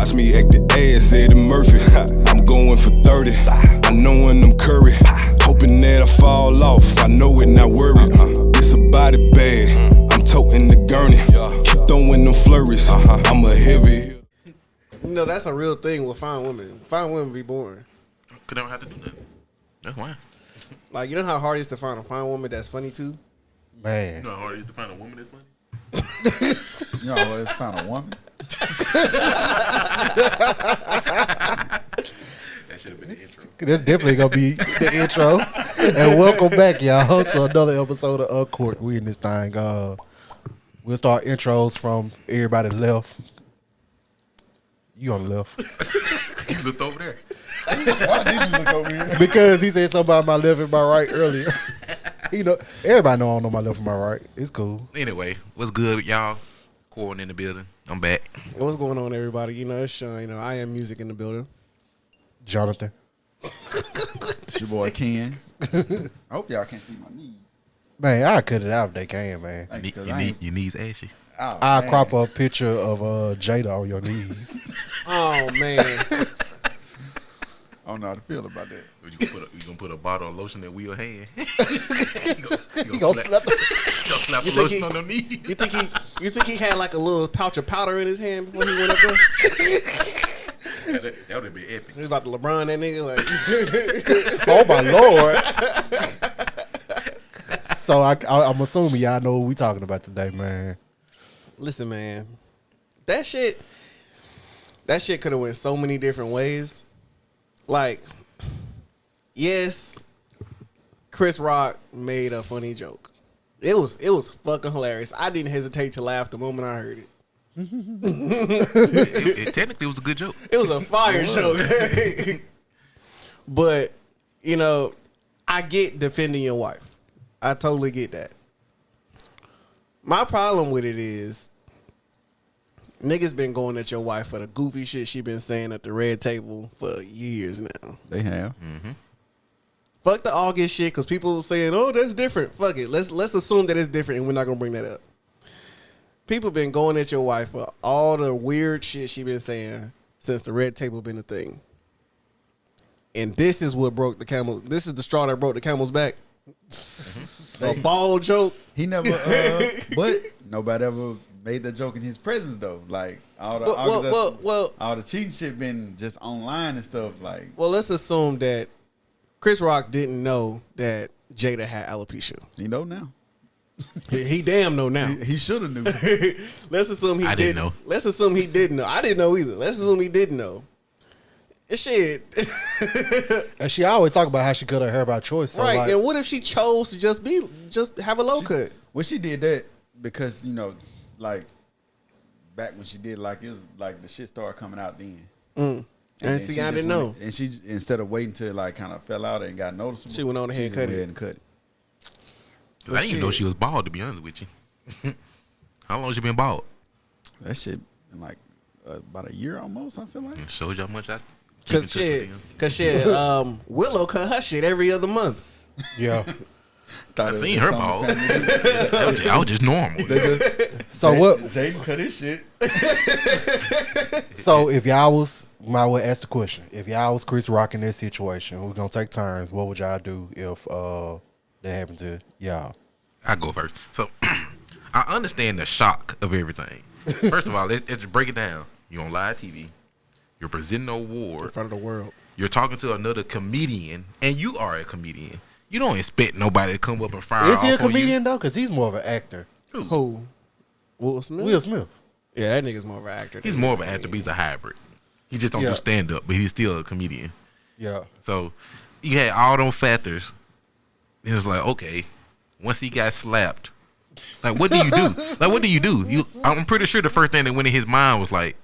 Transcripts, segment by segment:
Watch me act the ass, Eddie Murphy. I'm going for 30. I know when I'm Curry. Hoping that I fall off. I know it, not worried. It's a body bag. I'm toting the gurney. Keep throwing them flurries. I'm a heavy. You know, that's a real thing with fine women. Fine women be boring. Could never have to do that. That's why. Like, you know how hard it is to find a fine woman that's funny too? Man. You know how hard it is to find a woman that's funny? You know how hard it is to find a woman? That should have been the intro. That's definitely gonna be the intro. And welcome back, y'all, to another episode of UNCORK'D. We in this thing. We'll start intros from everybody left. You on the left. You looked over there. Why did you look over here? Because he said something about my left and my right earlier. You know, everybody know I don't know my left and my right. It's cool. Anyway, what's good, y'all? Corn in the building. I'm back. What's going on, everybody? You know, it's Sean. You know, I am music in the building. Jonathan. It's your boy Ken. I hope y'all can't see my knees. Man, I cut it out if they can, man. Like, Your knees ashy. oh, I'll man. crop a picture of Jada on your knees. Oh, man. I don't know how to feel about that. You gonna put a bottle of lotion in Will's hand? You gonna slap the lotion on them knees. You think he had like a little pouch of powder in his hand before he went up there? That would have been epic. He was about to LeBron that nigga. Like, Oh my Lord. So I'm assuming y'all know what we talking about today, man. listen, man, that shit could have went so many different ways. Like, yes, Chris Rock made a funny joke. It was fucking hilarious. I didn't hesitate to laugh the moment I heard it. It technically was a good joke. It was a fire joke. But, you know, I get defending your wife. I totally get that. My problem with it is niggas been going at your wife for the goofy shit she been saying at the red table for years now. They have. Mm-hmm. Fuck the August shit, because people saying, oh, that's different. Fuck it. Let's assume that it's different and we're not going to bring that up. People been going at your wife for all the weird shit she been saying since the red table been a thing. And this is what broke the camel. This is the straw that broke the camel's back. A ball joke. He never, but nobody ever made that joke in his presence though. Like all the all the cheating shit been just online and stuff. Like, well, let's assume that Chris Rock didn't know that Jada had alopecia. you know now. He damn know now. He should have knew. Let's assume he didn't know. Let's assume he didn't know. I didn't know either. Let's assume he didn't know. Shit. And she always talk about how she cut her hair by choice. So Right. like, And what if she chose to just have a low cut? Well, she did that because, you know, like back when she did, like it was like the shit started coming out then. And then see, she I just didn't know. went- And she, instead of waiting till it like kind of fell out and got noticeable, She went on ahead and just cut went it. ahead and cut it. I didn't even know she was bald, to be honest with you. How long has she been bald? That shit in like about a year almost, I feel like. It shows you how much I Cause shit, Willow cut her shit every other month. yeah. Thought I it seen was her something bald. family. I was just normal. So what? Jaden cut his shit. So if y'all was, might well ask the question. If y'all was Chris Rock in this situation, we're gonna take turns. What would y'all do if that happened to y'all? I go first. So I understand the shock of everything. First of all, let's just break it down. You're on live TV. You're presenting an In award. front of the world. You're talking to another comedian, and you are a comedian. You don't expect nobody to come up and fire Is he a off on you. comedian though? Because he's more of an actor. Who? Will Smith? Will Smith. Yeah, that nigga's more of an actor. He's than more of a an actor, but comedian. he's a hybrid. He just don't Yeah. do stand up, but he's still a comedian. Yeah. So you had all those factors. It was like, okay, once he got slapped, like what do you do? Like what do you do? I'm pretty sure the first thing that went in his mind was like,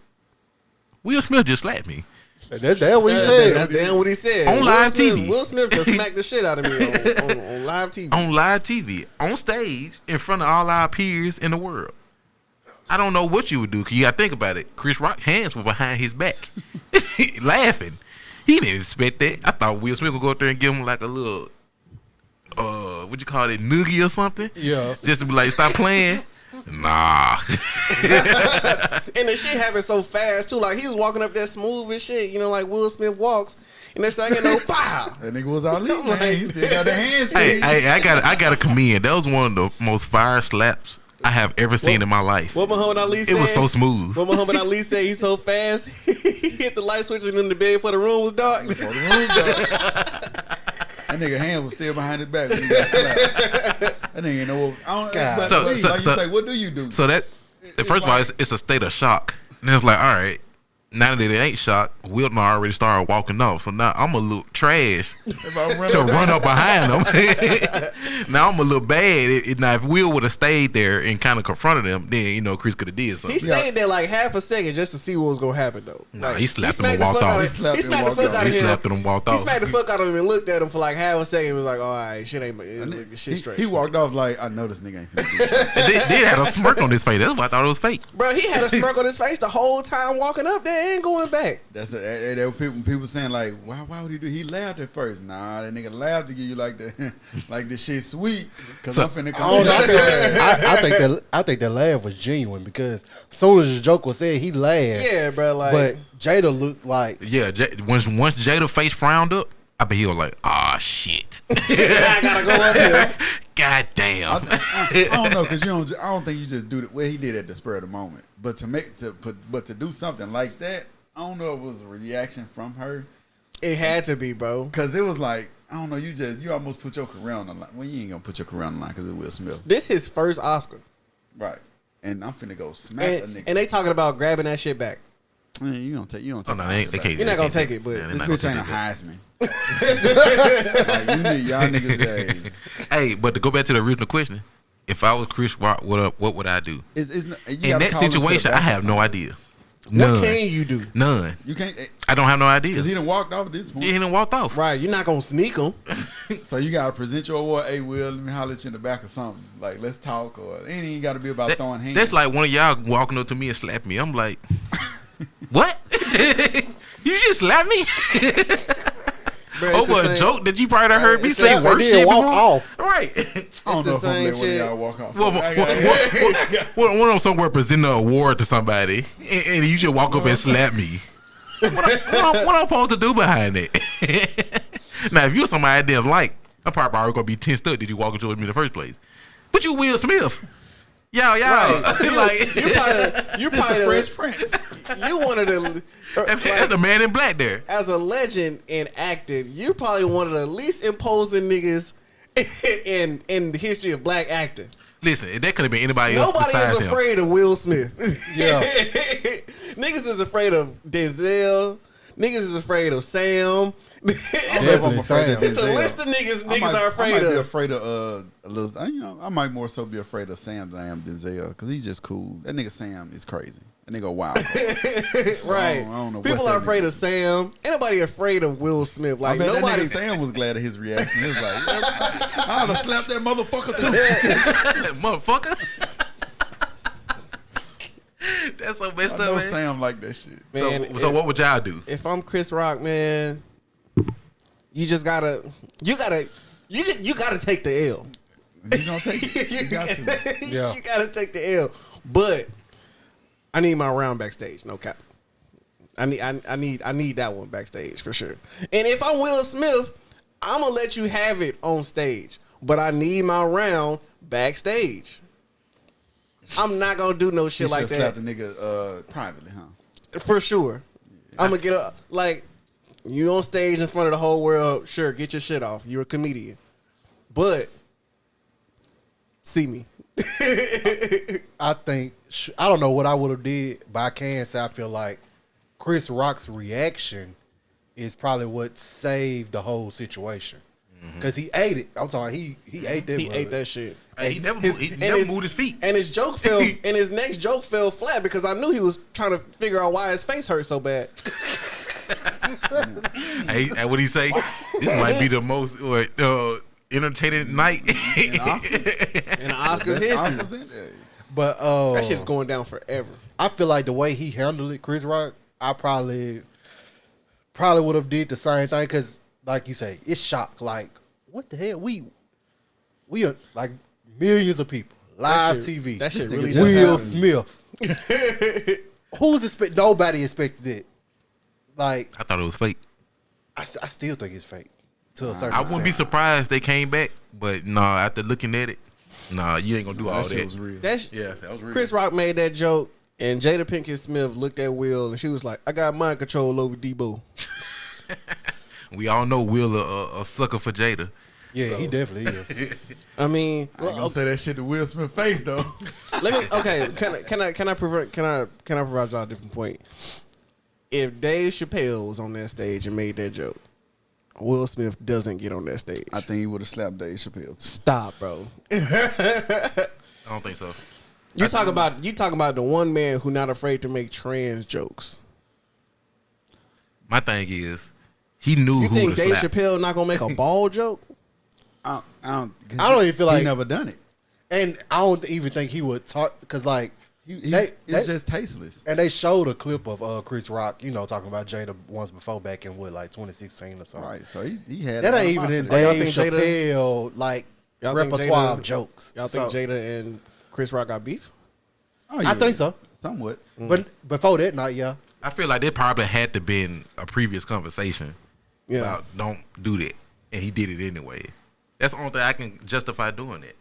Will Smith just slapped me. That's what he That's said. damn what he said. On live Smith, TV. Will Smith just smacked the shit out of me on live TV. On live TV, on stage, in front of all our peers in the world. I don't know what you would do, because you got to think about it. Chris Rock's hands were behind his back, laughing. He didn't expect that. I thought Will Smith would go up there and give him like a little, what you call it, noogie or something? Yeah. Just to be like, stop playing. Nah. And the shit happened so fast too. Like he was walking up there smooth and shit, you know, like Will Smith walks. And next thing you know, pow! That nigga was all in, man. He still got the hands. Hey, I got to commend. That was one of the most fire slaps I have ever seen in my life. What Muhammad Ali said? It was so smooth. What Muhammad Ali said, he's so fast, he hit the light switch and in the bed before the room was dark. That nigga hand was still behind his back when he got slapped. That nigga ain't know what. You say, what do you do? So that, first of all, it's a state of shock. And it's like, all right, now that it ain't shocked, Wilton already started walking off. So now I'm a little trash to run up behind him. Now I'm a little bad. Now if Will would have stayed there and kind of confronted him, then you know Chris could have did something. He stayed there like half a second just to see what was gonna happen though. Nah, like, he slapped him and walked off. He smacked the fuck out of him. He slapped him and walked off. He smacked the fuck out of him and looked at him for like half a second. And was like, "All right, shit ain't shit straight." He walked off like, "I know this nigga ain't finna do shit." And then had a smirk on his face. That's why I thought it was fake. Bro, he had a smirk on his face the whole time walking up there and going back. That's there were people saying like, why would he do? He laughed at first. Nah, that nigga laughed to give you like the like the shit sweet. Cause I'm finna come. I think that laugh was genuine because as soon as the joke was said, he laughed. Yeah, bro. Like, but Jada looked like once Jada's face frowned up, I bet he was like, "Ah, shit." I gotta go up here. God damn. I don't know because I don't think you just do what he did at the spur of the moment. But to do something like that. I don't know if it was a reaction from her. It had to be, bro. Because it was like, I don't know, you almost put your career on the line. Well, you ain't going to put your career on the line because it's Will Smith. This his first Oscar. Right. And I'm finna go smack a nigga. And they talking about grabbing that shit back. Man, you don't take no, they can't. You're not going to take it, but this bitch ain't a Heisman. Like, y'all niggas, hey, but to go back to the original question, if I was Chris Rock, what would I do? In that situation, I have no idea. None. What can you do? None. You can't. I don't have no idea. Because he done walked off at this point. Yeah, he done walked off. Right. You're not going to sneak him. So you got to present your award. Hey, Will, let me holler at you in the back or something. Like, let's talk. Or it ain't got to be about throwing hands. That's like one of y'all walking up to me and slap me. I'm like, what? You just slapped me? Bro, over a joke that you probably done heard me say worse shit walk before? Off. Right. It's the same shit. Y'all walk off. Well, one of them somewhere present an award to somebody, and you just walk up and slap me. What I'm supposed to do behind it? Now, if you're somebody I didn't like, I'm probably already gonna be tensed up. Did you walk into me in the first place? But you Will Smith. Y'all. Right. Like you probably the Fresh Prince. You one of the that's the Man in Black there. As a legend in acting, you probably one of the least imposing niggas in the history of black acting. Listen, that could have been anybody else. Nobody is afraid of Will Smith. Yeah. Niggas is afraid of Denzel. Niggas is afraid of Sam. Definitely Sam. It's a list of niggas are afraid of. I might be afraid of a little. I might more so be afraid of Sam than I am Denzel because he's just cool. That nigga Sam is crazy. That nigga wild. Right. I don't know People are afraid of Sam. Ain't nobody afraid of Will Smith. Like nobody. That nigga Sam was glad of his reaction. He was like, I'd have slapped that motherfucker too. Motherfucker. That's so messed up, man. Sam like that shit. Man, so what would y'all do? If I'm Chris Rock, man, you gotta take the L. You gonna take it? You got to. Yeah. You gotta take the L. But I need my round backstage. No cap. I need that one backstage for sure. And if I'm Will Smith, I'm gonna let you have it on stage. But I need my round backstage. I'm not gonna do no shit like that. Slap the nigga privately, huh? For sure. I'm gonna get up like you on stage in front of the whole world. Sure, get your shit off. You're a comedian, but see me. I don't know what I would have did, but I can say I feel like Chris Rock's reaction is probably what saved the whole situation. Because he ate it. I'm talking. He ate that. He ate that shit. He never moved his feet. And his joke fell. And his next joke fell flat because I knew he was trying to figure out why his face hurt so bad. Hey, what he say? This might be the most entertaining night in the Oscars history. But that shit's going down forever. I feel like the way he handled it, Chris Rock, I probably would have did the same thing because. Like you say, it's shock. Like, what the hell? We are like millions of people, Live That shit- TV. that shit This nigga really just Will happened. Smith. Who's expect? Nobody expected it. Like I thought it was fake. I still think it's fake to a certain I wouldn't be extent. surprised they came back, but nah, after looking at it, nah, you ain't gonna do all That shit that. was real. Yeah, that was real. Chris Rock made that joke, and Jada Pinkett Smith looked at Will, and she was like, "I got mind control over Debo." We all know Will a sucker for Jada. Yeah, he definitely is. I mean, I ain't gonna say that shit to Will Smith face though. let me. Okay, can I provide y'all a different point? If Dave Chappelle was on that stage and made that joke, Will Smith doesn't get on that stage. I think he would have slapped Dave Chappelle. Too. Stop, bro. I don't think so. You talk about the one man who not afraid to make trans jokes. My thing is, he knew You who think to Dave slap. Chappelle not gonna make a ball joke? I don't even feel like he never done it. And I don't even think he would talk because like It's just tasteless. and they showed a clip of Chris Rock, talking about Jada once before back in like 2016 or something. Right, so he had That ain't even in Oh, y'all Dave think Jada- Chappelle like Y'all think repertoire Jada- of jokes. Y'all think So, Jada and Chris Rock got beef? Oh, I think so. Somewhat. But before that, not yeah. I feel like there probably had to been a previous conversation Yeah. about don't do that, and he did it anyway. That's the only thing I can justify doing it.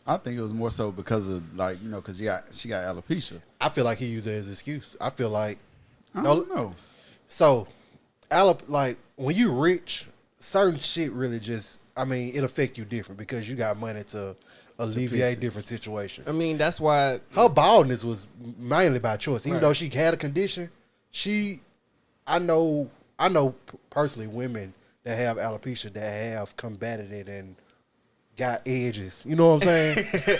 I think it was more so because of because she got alopecia. I feel like he used it as an excuse. I feel like I don't know. so, like when you rich, certain shit really just it affect you different because you got money to alleviate it. different situations. I mean, that's why. Her baldness was mainly by choice. Even though she had a condition, I know personally women that have alopecia that have combated it and got edges. You know what I'm saying?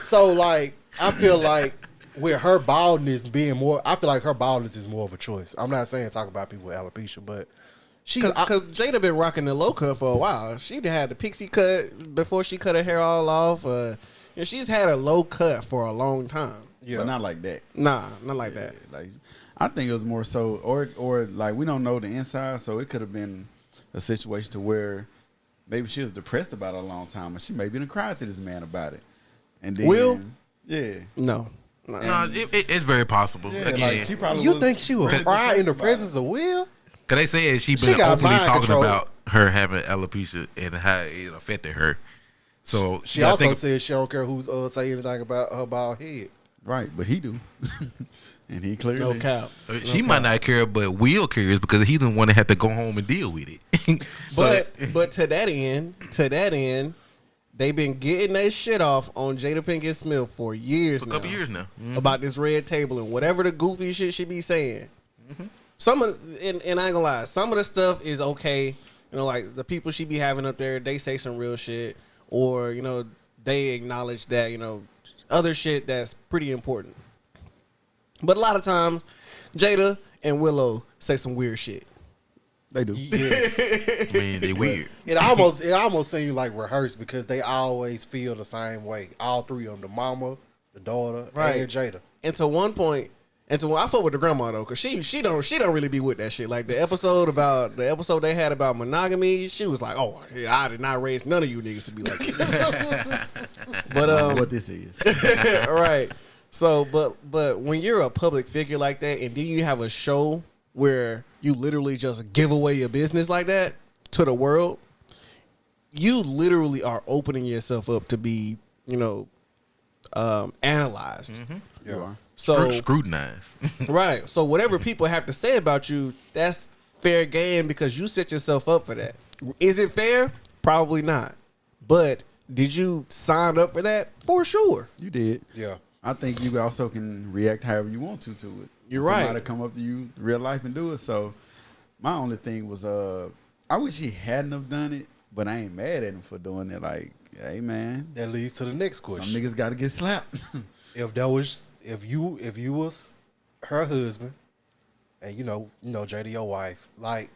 So like I feel like with her baldness being more, I feel like her baldness is more of a choice. I'm not saying talk about people with alopecia, but Because Jada been rocking the low cut for a while. She had the pixie cut before she cut her hair all off. She's had a low cut for a long time. yeah, But not like that. Nah, not like that. Like I think it was more so, or like we don't know the inside, so it could have been a situation to where maybe she was depressed about it a long time, and she maybe done cried to this man about it. And then, Will? Yeah. No. No, it's very possible. Yeah, Again, like she probably you was think she would really cry in the depressed about presence of Will? cause they said she She been got openly mind talking control. about her having alopesia and how it affected her. So She you gotta also think- said she don't care who's say anything about her bald head. it. Right, but he do. And he clearly No cap. she might not care, but Will cares because he's the one that had to go home and deal with it. But to that end, they've been getting that shit off on Jada Pinkett Smith for years a now. couple years now. About this red table and whatever the goofy shit she be saying. Some of and I ain't gonna lie, some of the stuff is okay. Like the people she be having up there, they say some real shit, or they acknowledge that other shit that's pretty important. But a lot of times, Jada and Willow say some weird shit. they do. Yes. I mean, they weird. It almost seems like rehearsed because they always feel the same way. All three of them, the mama, the daughter, Right. and Jada. And to one point, I fuck with the grandma though, cause she don't really be with that shit. Like the episode they had about monogamy, she was like, "Oh, yeah, I did not raise none of you niggas to be like this." But What this is. right. So, but when you're a public figure like that, and then you have a show where you literally just give away your business like that to the world, you literally are opening yourself up to be, analyzed. You are. So Scrutinized. right. So whatever people have to say about you, that's fair game because you set yourself up for that. Is it fair? Probably not. But did you sign up for that? For sure. You did. Yeah. I think you also can react however you want to it. You're right. Somebody come up to you in real life and do it. So my only thing was I wish he hadn't have done it, but I ain't mad at him for doing it. Like, hey man, That leads to the next some question. niggas gotta get slapped. If you was her husband, and Jada your wife, like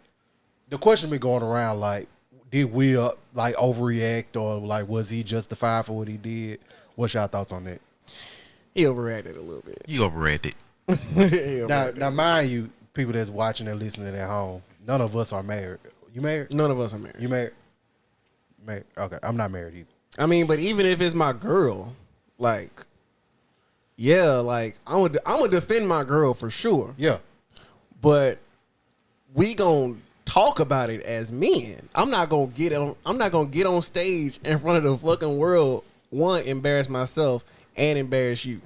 the question been going around, like, did Will like overreact or like was he justified for what he did? What's your thoughts on that? He overreacted a little bit. You overreacted. Now, mind you, people that's watching and listening at home, none of us are married. You married? None of us are married. You married? Okay, I'm not married either. I mean, but even if it's my girl, like, yeah, like I'm gonna defend my girl for sure. Yeah. But we gonna talk about it as men. I'm not gonna get on stage in front of the fucking world. One, embarrass myself and embarrass you.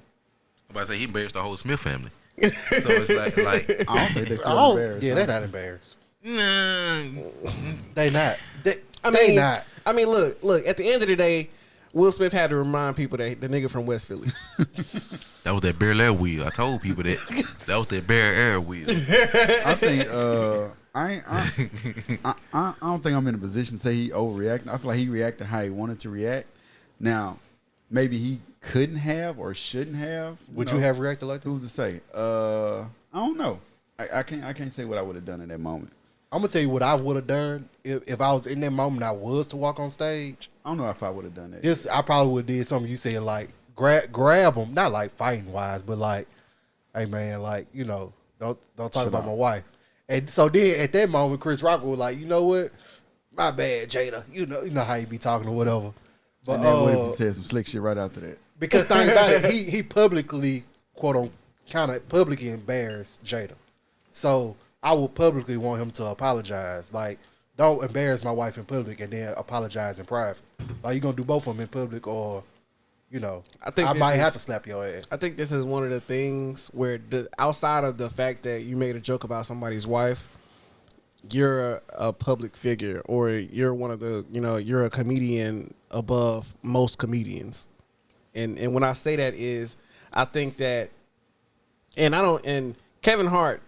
I'm about to say he embarrassed the whole Smith family. So it's like I don't think they feel embarrassed. Yeah, they're not embarrassed. nah. They not. They mean, not. I mean, look. At the end of the day, Will Smith had to remind people that the nigga from West Philly. That was that Bear Air wheel. I told people that was that Bear Air wheel. I think I don't think I'm in a position to say he overreacted. I feel like he reacted how he wanted to react. Now, maybe he couldn't have or shouldn't have. Would you have reacted like that? Who's to say? I don't know. I can't say what I would have done in that moment. I'm gonna tell you what I would have done if I was in that moment. I was to walk on stage. I don't know if I would have done that. This I probably would have did something you said, like grab them, not like fighting wise, but like, hey man, like, you know, don't talk Shut about up. my wife. And so then at that moment, Chris Rock was like, you know what, my bad, Jada. You know how you be talking or whatever. But And then what if he said some slick shit right after that? because think about it, he publicly kind of publicly embarrassed Jada. So I would publicly want him to apologize. Like, don't embarrass my wife in public and then apologize in private. Like, you gonna do both of them in public, or, you know, I think I this might is- have to slap your ass. I think this is one of the things where, outside of the fact that you made a joke about somebody's wife, you're a public figure, or you're one of the, you're a comedian above most comedians. And when I say that is, I think that, and Kevin Hart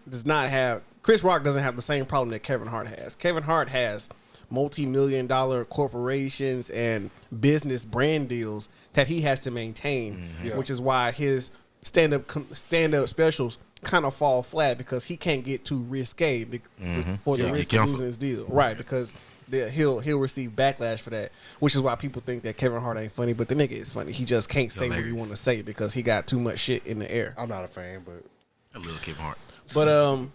Chris Rock doesn't have the same problem that Kevin Hart has. Kevin Hart has multi-million-dollar corporations and business brand deals that he has to maintain, which is why his stand-up specials kind of fall flat, because he can't get too risque for the risk of losing his deal. Right, because he'll receive backlash for that, which is why people think that Kevin Hart ain't funny, but the nigga is funny. He just can't say what he want to say because he got too much shit in the air. I'm not a fan, but A little Kevin Hart. But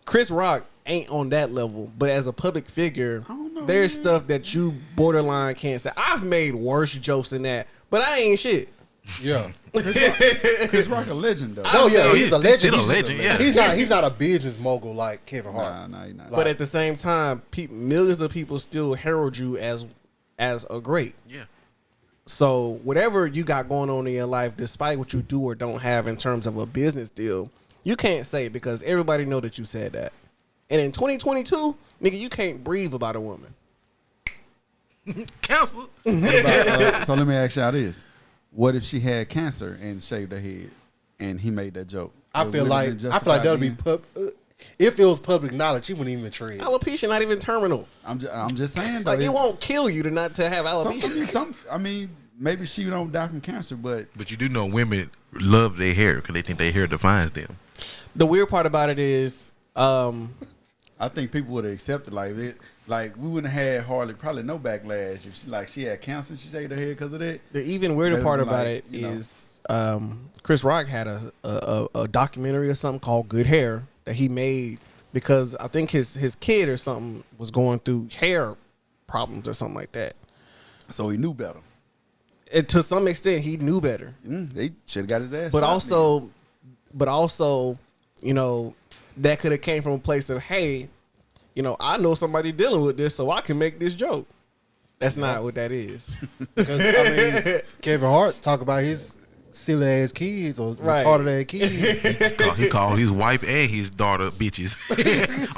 Chris Rock ain't on that level. But as a public figure, there's stuff that you borderline can't say. I've made worse jokes than that, but I ain't shit. yeah. Chris Rock a legend though. Oh yeah, he's a legend. Still a legend, yeah. He's not a business mogul like Kevin Hart. Nah, he's not. But at the same time, millions of people still herald you as a great. Yeah. So whatever you got going on in your life, despite what you do or don't have in terms of a business deal, you can't say it because everybody know that you said that. And in 2022, nigga, you can't breathe about a woman. Counselor. So let me ask y'all this: what if she had cancer and shaved her head, and he made that joke? I feel like that'll be if it was public knowledge, he wouldn't even tread. Alopecia not even terminal. I'm just saying though. Like, it won't kill you to have alopecia. I mean, maybe she don't die from cancer, but But you do know women love their hair because they think their hair defines them. The weird part about it is, I think people would have accepted like we wouldn't have had probably no backlash if she had cancer and she shaved her head because of that. the even weirder They part would be about like, it you know. is, Chris Rock had a documentary or something called Good Hair that he made because I think his kid or something was going through hair problems or something like that. So he knew better. And to some extent, he knew better. They should have got his ass. But slapped also, that could have came from a place of, hey, I know somebody dealing with this, so I can make this joke. That's not what that is. Because I mean, Kevin Hart talk about his silly ass kids or Right. retarded ass kids. He called his wife and his daughter bitches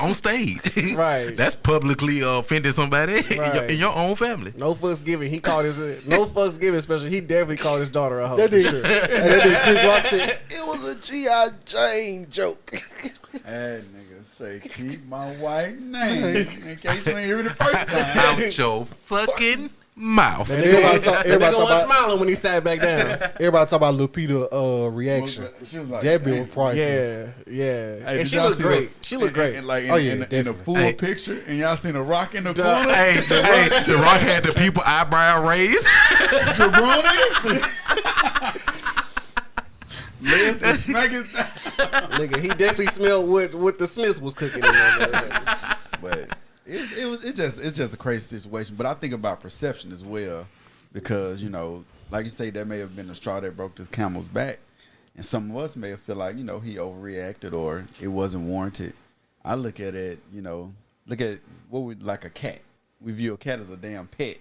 on stage. Right. That's publicly offending somebody Right. in your own family. No fucks given. He called his no fucks given special. He definitely called his daughter a hoe. That For nigga, sure. and that nigga Chris Rock said it was a G.I. Jane joke. That nigga say keep my wife name in case you ain't hear it the first time. Out your fucking mouth. And everybody The talk nigga wasn't about smiling when he sat back down. everybody talk about Lupita reaction. She was like, That bill was priceless. Yeah. Hey, And did she y'all looked see great. the- She looked great. And like Oh, yeah, in a definitely. full Hey. picture, and y'all seen a rock in the corner. Hey, The Rock had the people eyebrow raised. Jabroni. Let's smack it down. Nigga, he definitely smelled what the Smiths was cooking in there. But It's just a crazy situation. But I think about perception as well, because like you say, that may have been the straw that broke this camel's back, and some of us may have feel like he overreacted or it wasn't warranted. I look at it, what we like a cat. We view a cat as a damn pet.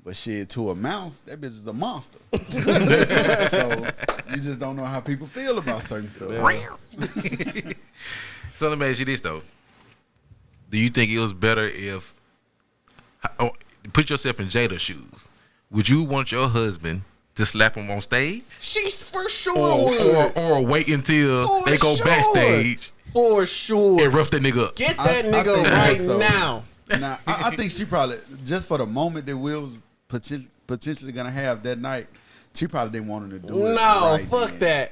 But shit, to a mouse, that bitch is a monster. So you just don't know how people feel about certain stuff. So let me ask you this though: do you think it was better if put yourself in Jada's shoes? Would you want your husband to slap him on stage? She's for sure would. Or wait until For they go sure. backstage For sure. and rough that nigga up? Get that nigga think right also. now. Now, I think she probably, just for the moment that Will was potentially going to have that night, she probably didn't want him to do it. No, right fuck then. that.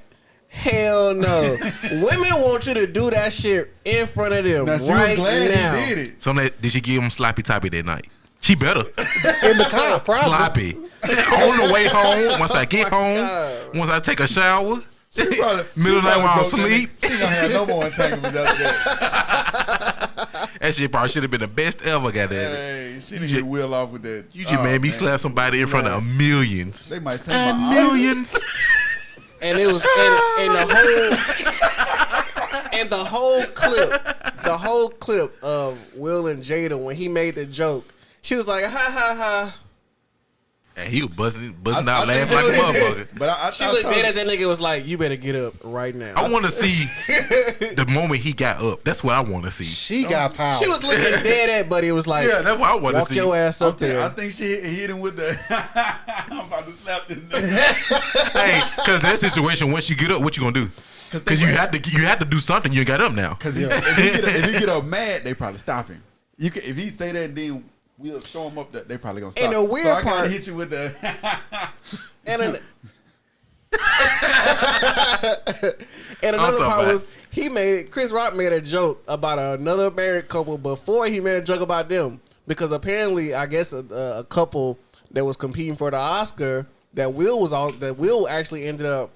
Hell no. Women want you to do that shit in front of them Now, she right was glad now. he did it. So did she give him sloppy toppy that night? She better. In the car, probably. Sloppy. On the way home, once I get home, God. once I take a shower, She probably, middle of the night while I'm asleep. She ain't going to have no more entanglements after that. That shit probably should have been the best ever, goddamn it. Hey, she didn't get Will off with that. You just made me slap somebody in front of millions. They might take my Millions. And it was and the whole clip of Will and Jada when he made the joke, she was like, ha ha ha. And he was busting out I laughing think like a they did. motherfucker. But I She looked dead at that nigga was like, you better get up right now. I want to see the moment he got up. That's what I want to see. She got power. She was looking dead at Buddy. It was like, Yeah, that's what I want to walk see. your ass up I there. think she hit him with the. I'm about to slap this nigga. Hey, because that situation, once you get up, what you gonna do? Because you had to do something. You got up now. Because if he get up mad, they probably stop him. If he say that, then we'll show him up that they probably gonna stop. And the weird so I part- gotta hit you with the. And another talking part about- was Chris Rock made a joke about another married couple before he made a joke about them, because apparently I guess a couple that was competing for the Oscar that Will actually ended up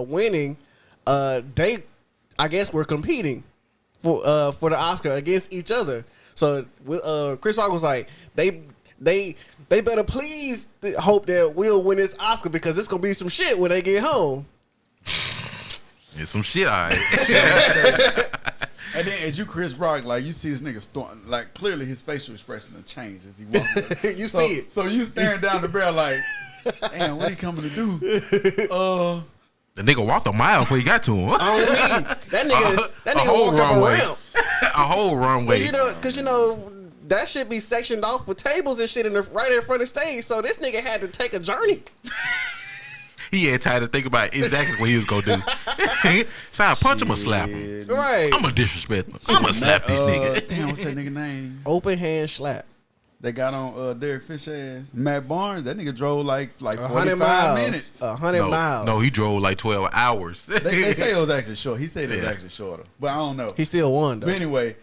winning. They I guess were competing for the Oscar against each other. So Chris Rock was like, they better please hope that Will win this Oscar, because it's gonna be some shit when they get home. It's some shit, all right. And then as you Chris Rock, like you see this nigga storm, like clearly his facial expression will change as he walks. You see it. So you staring down the barrel like, damn, what he coming to do? The nigga walked a mile before he got to him. I don't mean that nigga whole walked up a runway. ramp. A whole runway. Because that should be sectioned off for tables and shit right in front of the stage. So this nigga had to take a journey. He had time to think about exactly what he was gonna do. So I punch him or slap him. Right. I'm gonna disrespect him. I'm gonna slap this nigga. Damn, what's that nigga name? Open hand slap. They got on Derek Fisher ass. Matt Barnes, that nigga drove like 100 45 miles. minutes. 100 miles. No, he drove like 12 hours. They say it was actually short. He said it was Yeah. actually shorter. But I don't know. He still won though. But anyway,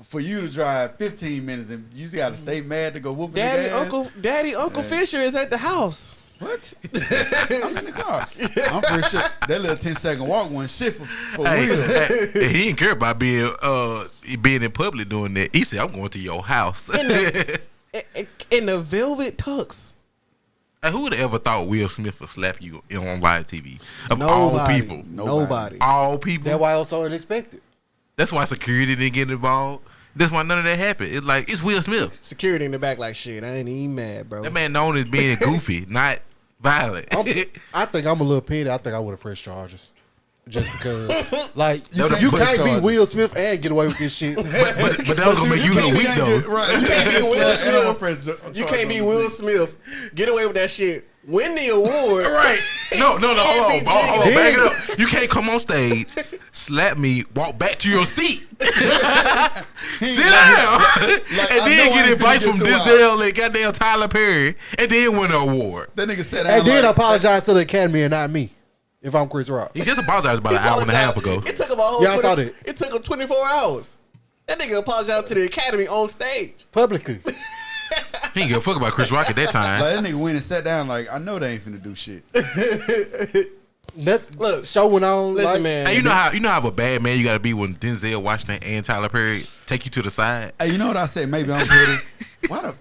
for you to drive 15 minutes and you got to stay mad to go whoop a nigga ass. Daddy, Uncle Fisher is at the house. What? I'm in the car. I'm pretty sure that little 10-second walk wasn't shit for Hey, Will. hey, he didn't care about being in public doing that. He said, "I'm going to your house." In the velvet tux. Hey, who would have ever thought Will Smith would slap you on live TV? Of all Nobody. people, Nobody. all people. That's why it was so unexpected. That's why security didn't get involved. That's why none of that happened. It's like it's Will Smith. Security in the back like, shit, I ain't even mad, bro. That man known as being goofy, not violent. I think I'm a little petty. I think I would have pressed charges. Just because, like, you That can't would've be charges. Will Smith and get away with this shit. but that was gonna make you look weak though. Right. You can't be Will Smith. Smith. You can't be Will Smith. Get away with that shit. Win the award. Right. No, hold on. And be Hold on. jiggy. Back it up. You can't come on stage, slap me, walk back to your seat, sit down, and then get advice from Denzel and goddamn Tyler Perry, and then win an award. That nigga said, And then apologize to the Academy and not me, if I'm Chris Rock. He just apologized about an hour and a half ago. It took him a whole. Yeah, I saw that. It took him 24 hours. That nigga apologized to the Academy on stage. Publicly. He didn't give a fuck about Chris Rock at that time. Like, that nigga went and sat down like, I know they ain't finna do shit. Look, show went on. listen, like, man. Hey, you know how of a bad man you gotta be when Denzel Washington and Tyler Perry take you to the side. Hey, you know what I said? Maybe I'm petty. Why the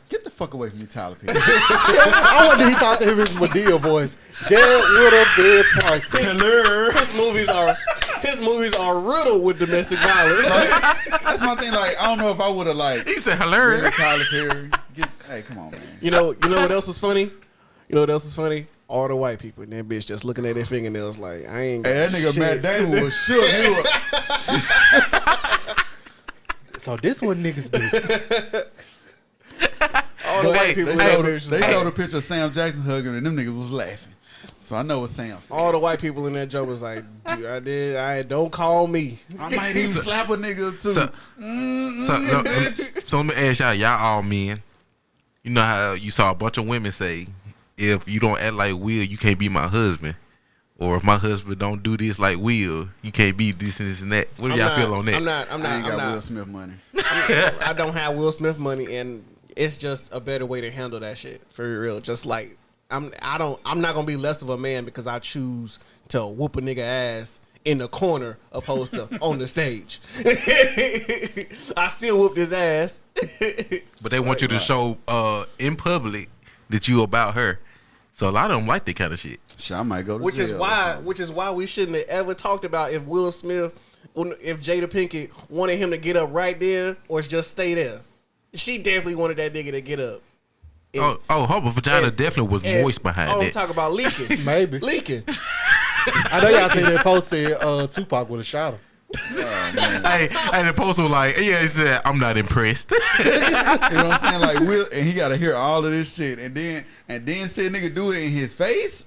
get the fuck away from me, Tyler Perry? I wonder he talked to him in his Madea voice. That would have been priceless. His movies are riddled with domestic violence. That's my thing. Like, I don't know if I would have like. He said hilarious. really Tyler Perry. Hey, come on, man. You know what else was funny? You know what else was funny? All the white people in that bitch just looking at their fingernails like, I ain't got Hey, that nigga shit. Matt Damon was shook. He was, So this what niggas do. All the white people in that bitch was they like- showed a picture of Sam Jackson hugging, and them niggas was laughing. So I know what Sam said. all the white people in that joke was like, dude, don't call me. I might even slap a nigga too. So let me ask y'all all men. You know how you saw a bunch of women say, if you don't act like Will, you can't be my husband. Or if my husband don't do this like Will, you can't be this and this and that. What do y'all feel on that? I'm I ain't got not. Will Smith money. I don't have Will Smith money, and it's just a better way to handle that shit for real. Just like I'm not gonna be less of a man because I choose to whoop a nigga ass in the corner opposed to on the stage. I still whooped his ass. But they want you to show in public that you about her. So a lot of them like that kind of shit. Shit, I might go to Which jail is or why something. we shouldn't have ever talked about if Will Smith, if Jada Pinkett wanted him to get up right there or just stay there. She definitely wanted that nigga to get up. And- Her vagina and- definitely was and- moist behind I'm that. talking about leaking. Maybe. Leaking. I know y'all seen that post said Tupac would have shot him. Hey, the post was like, yeah, he said, I'm not impressed. You know what I'm saying? Like Will, and he got to hear all of this shit, and then say nigga do it in his face.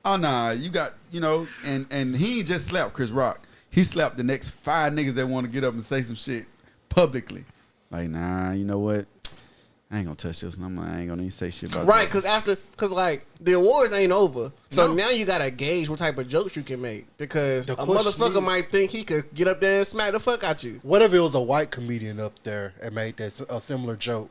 Oh nah, you got and he ain't just slapped Chris Rock. He slapped the next 5 niggas that want to get up and say some shit publicly. Like nah, you know what? I ain't gonna touch this. I ain't gonna even say shit about Right, that. because like the awards ain't over, so now you gotta gauge what type of jokes you can make because The a question motherfucker is- might think he could get up there and smack the fuck out you. What if it was a white comedian up there and made that a similar joke?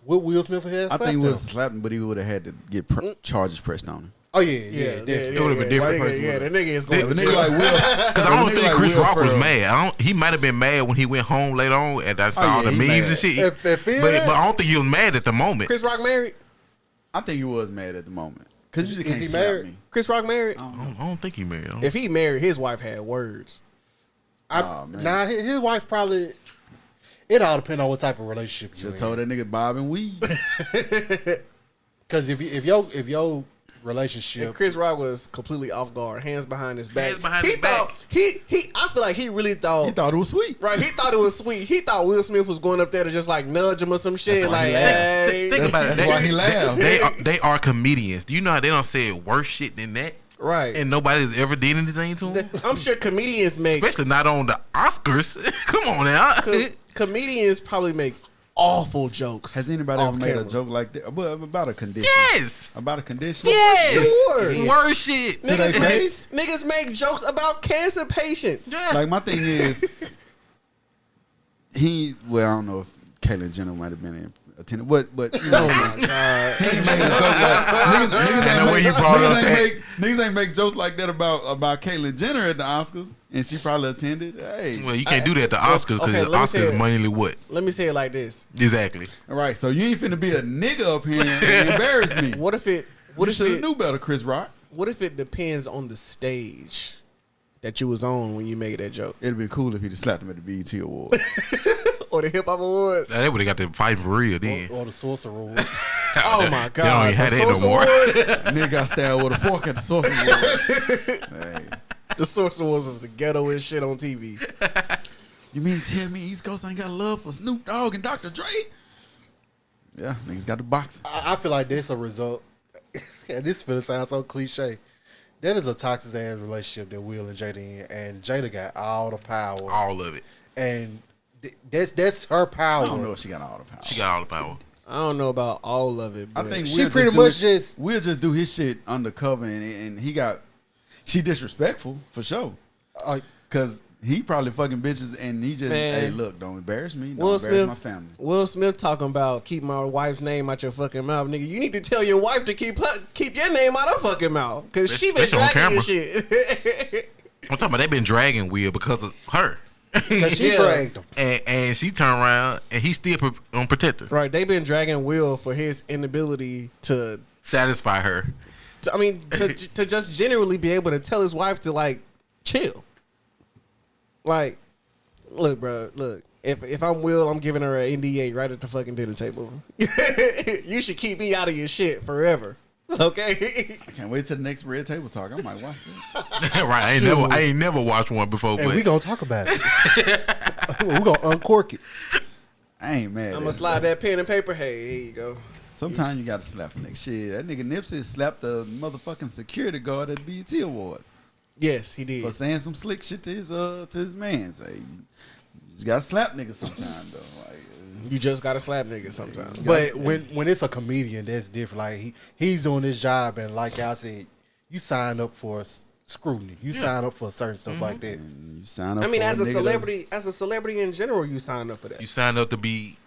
Would Will Smith have I slapped think Will him? slapped him, but he would have had to get charges pressed on him. Oh yeah, definitely. It would've been different. Yeah, the nigga is going If a to nigga jail. like Will, Because I don't think Chris Rock was Ferrell- mad. He might have been mad when he went home later on and I saw yeah, all the he memes mad. and shit. If he but mad- I don't think he was mad at the moment. Chris Rock married? I think he was mad at the moment because you just Is can't he slap married? me. Chris Rock married? I don't think he married. If he married, his wife had words. Man. Nah, his wife probably. It all depends on what type of relationship you Should in. told that nigga Bob and weed. Because if your And relationship, Chris Rock was completely off guard, hands behind his back. Hands behind he his thought, back. He I feel like he really thought, He thought it was sweet. right, he thought it was sweet. He thought Will Smith was going up there to just like nudge him or some shit. That's why Like, he laughed. hey. Think about it. That's why he laughed. They are comedians. Do you know how they don't say worse shit than that? Right. And nobody's ever did anything to them? I'm sure comedians make Especially not on the Oscars. Come on now. comedians probably make awful jokes. Has anybody off ever made camera. a joke like that about a condition? Yes. About a condition? Yes. Sure. Worse shit. To their Niggas face? Niggas make jokes about cancer patients. Yeah. Like my thing is, I don't know if Caitlyn Jenner might have been in attendance, but you know, he ain't made a joke like And the way you brought up that. niggas ain't make jokes like that about Caitlyn Jenner at the Oscars, and she probably attended. Hey, Well, you can't do that at the Oscars because okay, the let me say Oscars it. moneyly what? Let me say it like this. Exactly. all right, so you ain't finna be a nigga up here and embarrass me. What if it You should have knew better, Chris Rock. what if it depends on the stage that you was on when you made that joke? It'd been cool if he'd have slapped him at the BET Awards. Or the hip hop awards? Now, they would have got them fighting for real then. or the Sorcerer Awards. Oh my They don't god. even have The that no Source more. Awards? Nigga got stabbed with a fork at the Source Awards. Hey. The Source Awards was the ghettoest shit on TV. You mean to tell me East Coast ain't got love for Snoop Dogg and Dr. Dre? Yeah, niggas got the boxing. I feel like that's a result. And this feeling sounds so cliche. That is a toxic ass relationship that Will and Jada in, and Jada got all the power, All of it. and that's her power. I don't know if she got all the power. She got all the power. I don't know about all of it, I but think She Will pretty do much it- just- Will just do his shit undercover, and she disrespectful for sure. Uh, Cause He probably fucking bitches, and he just, Man. hey, look, don't embarrass me. Don't Will embarrass Smith, my family. Will Smith talking about keep my wife's name out your fucking mouth, nigga. You need to tell your wife to keep your name out her fucking mouth, cause she been Especially on dragging your camera. shit. I'm talking about they been dragging Will because of her. Because she Yeah. dragged him. And she turned around and he still protect her. Right, they been dragging Will for his inability to Satisfy her. to just generally be able to tell his wife to like chill. Like, look, bro, look. If I'm Will, I'm giving her an NDA right at the fucking dinner table. You should keep me out of your shit forever. Okay. I can't wait till the next Red Table Talk. I might watch this. Right. I ain't never watched one before. And but we gonna talk about it. We gonna uncork it. I ain't mad. I'm at gonna it. slide that pen and paper. Hey, here you go. Sometimes you gotta slap a nigga. Shit, that nigga Nipsey slapped the motherfucking security guard at the BET Awards Yes, he for did. saying some slick shit to his man. Say, you just gotta slap niggas sometimes though. Like, You just gotta slap niggas sometimes. But when it's a comedian, that's different. Like he's doing his job, and like I said, you sign up for scrutiny. You sign up for certain stuff like that. you sign up. I mean, for as a nigga celebrity in general, you signed up for that. you signed up to be,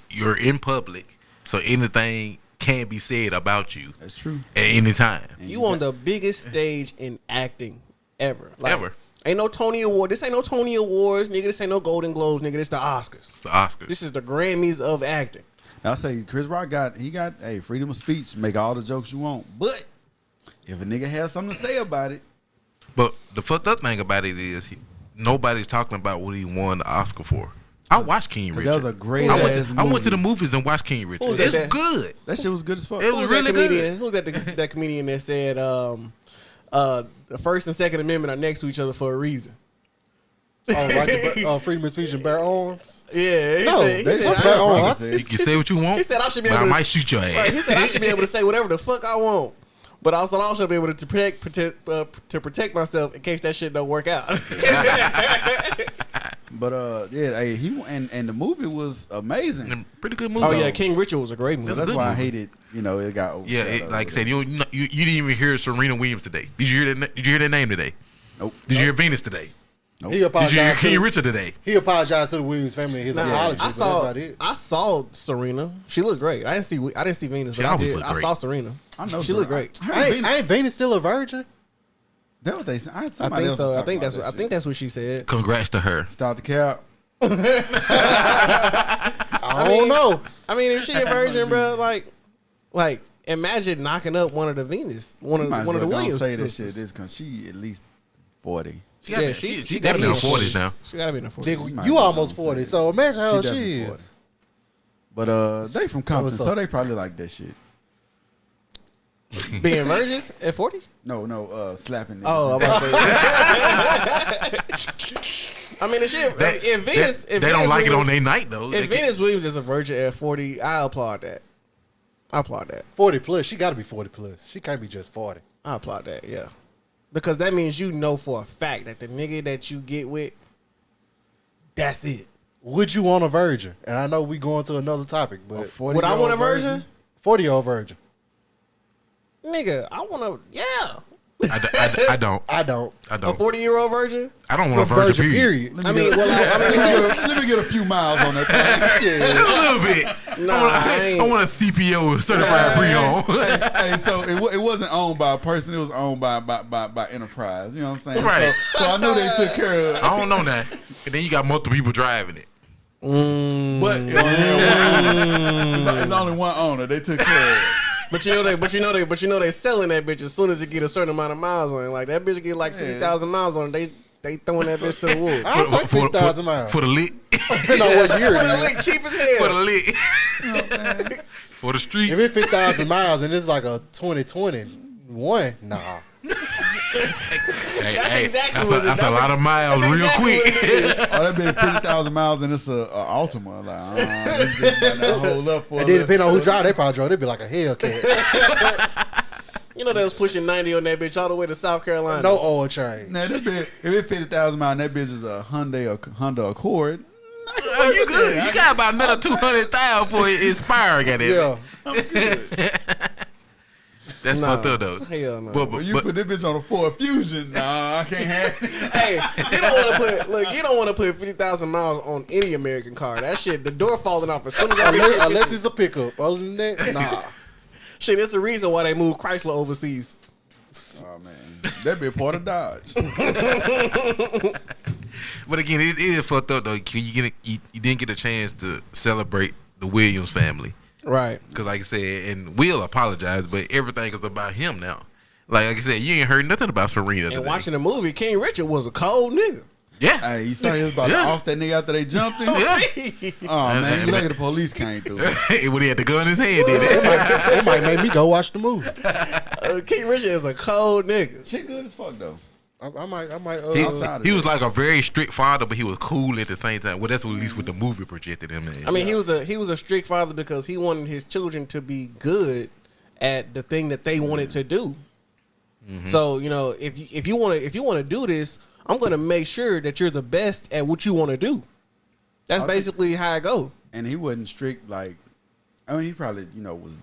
you're in public, so anything can be said about you That's true. at any time. You on the biggest stage in acting ever. Like, Ever. Ain't no Tony Award. This ain't no Tony Awards, nigga. This ain't no Golden Globes, nigga. This the Oscars. It's the Oscars. This is the Grammys of acting. I say Chris Rock got hey, freedom of speech, make all the jokes you want. But if a nigga has something to say about it, But the fucked up thing about it is nobody's talking about what he won the Oscar for. I watched King Richard. that was a great I ass went movie. to the movies and watched King Richard. Who's It's that? good. That shit was good as fuck. It was Who's really that comedian? good. Who's that comedian that said the First and Second Amendment are next to each other for a reason? Oh, right. Freedom of speech and bear arms. Yeah, he No, said, that's he said, bear I, arms. You can say what you want. he said I should be but able I to might shoot your ass. Right, he said I should be able to say whatever the fuck I want, but also I should be able to protect myself in case that shit don't work out. But yeah, hey, and the movie was amazing. Pretty good movie. Oh yeah, King Richard was a great movie. So that's good why I movie. hated, it got Yeah, overshadowed like I or said, you didn't even hear Serena Williams today. Did you hear that name today? Nope. Did you hear Venus today? He Did you hear apologized. King Richard today? He apologized to the Williams family in his apology. I But that's about it. saw Serena. She looked great. I didn't see Venus, She but I always did. look I great. saw Serena. I know she looked great. Ain't Venus still a virgin? That what they said. I think so. I think that's what she said. Congrats to her. Stop the cap. I don't know. I mean, if she a virgin, bro, like imagine knocking up one of the Venus, one of the Williams say this sisters. shit. This because she at least 40. She gotta Yeah, be, she she gotta be in her definitely 40s now. She gotta be in her 40s. Nigga, might you be almost able to 40, say so imagine how old she definitely is. 40. But they from Compton, what's so up? they probably like that shit. Being virgins at 40? No, slapping. Oh, I'm niggas. about to say. I mean, if Venus, They don't like it on their night though. If Venus Williams is a virgin at 40, I applaud that. 40 plus. She got to be 40 plus. She can't be just 40. I applaud that. Yeah, because that means you know for a fact that the nigga that you get with, that's it. Would you want a virgin? And I know we going to another topic, but Would I want a virgin? 40-year-old virgin. Nigga, I want to. Yeah, I don't. I don't. I a don't. 40-year-old virgin. I don't want a virgin. Period. I mean, Let me get a few miles on that thing. A little bit. Nah, I want a CPO certified pre-owned. Hey, so it wasn't owned by a person. It was owned by Enterprise. You know what I'm saying? Right. So I knew they took care of it. I don't know that. And then you got multiple people driving it. But it's only one owner. They took care of it. But you know they selling that bitch as soon as it get a certain amount of miles on it. Like that bitch get like 50,000 miles on it. They throwing that bitch to the wolves. I'll take 50,000 miles. For the lit. Depending on what year it is. Cheap as For the hell. lit. For the streets. If it's 50,000 miles and it's like a 2021, nah. Hey, exactly what it- that's a lot of miles that's real exactly quick. what it is. Oh, that been 50,000 miles and it's a Altima. Like, this bitch might not hold up for And then depending on who drive, they probably drove. They'd be like a Hellcat. You know they was pushing 90 on that bitch all the way to South Carolina. No oil change. Now, this bitch, if it's 50,000 miles, and that bitch is a Honda Accord. Oh, you good. You got about another 200,000 for it expiring at it. Yeah. That's fucked up though. Hell no. But, When you put this bitch on a Ford Fusion, nah, I can't have it. Hey, you don't want to put 50,000 miles on any American car. That shit, the door falling off as soon as Unless it's a pickup. Other than that, nah. Shit, it's the reason why they moved Chrysler overseas. Oh man, that be part of Dodge. But again, it is fucked up though. You didn't get a chance to celebrate the Williams family, Right. because like I said, and Will apologized, but everything is about him now. Like I said, you ain't heard nothing about Serena. And today. watching the movie, King Richard was a cold nigga. Yeah. Hey, you saw he was about to off that nigga after they jumped him? Yeah. Oh man, look at the police came through. When he had the gun in his hand, did it? It might make me go watch the movie. King Richard is a cold nigga. Shit good as fuck though. I might. Outside of He that. was like a very strict father, but he was cool at the same time. Well, that's what at least what the movie projected him as. I mean, he was a strict father because he wanted his children to be good at the thing that they wanted to do. Mm-hmm. So if you want to do this, I'm going to make sure that you're the best at what you want to do. That's basically how I go. And he wasn't strict like, I mean, he probably was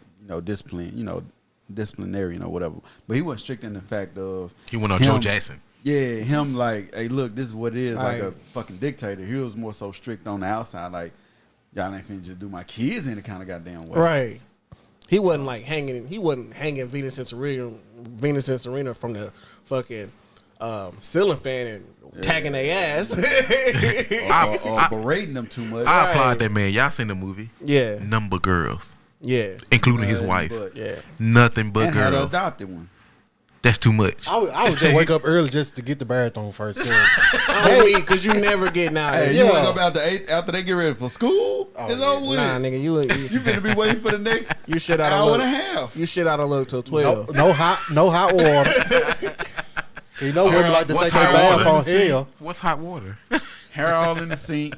disciplinarian or whatever, but he wasn't strict in the fact of He went on him- Joe Jackson. Yeah, him like, hey, look, this is what it is, like a Right. fucking dictator. He was more so strict on the outside, like, y'all ain't finna just do my kids any kind of goddamn way. Right. He wasn't like hanging. He wasn't hanging Venus and Serena from the fucking ceiling fan and tagging their ass. Or berating them too much. I applaud that man. Y'all seen the movie? Yeah. Number girls, Yeah. including his Nothing wife. but- Yeah. Nothing but And had an girls. adopted one. That's too much. I would just wake up early just to get the marathon first. Because you never getting out. Hey, Yeah. you wake up after they get ready for school? It's over with. Nah, nigga, You finna be waiting for the next you shit out hour of and a luck. half. You shit out of luck till 12. No hot water. You know women like to What's take their hot bath water? on hell. What's hot water? Hair all in the sink.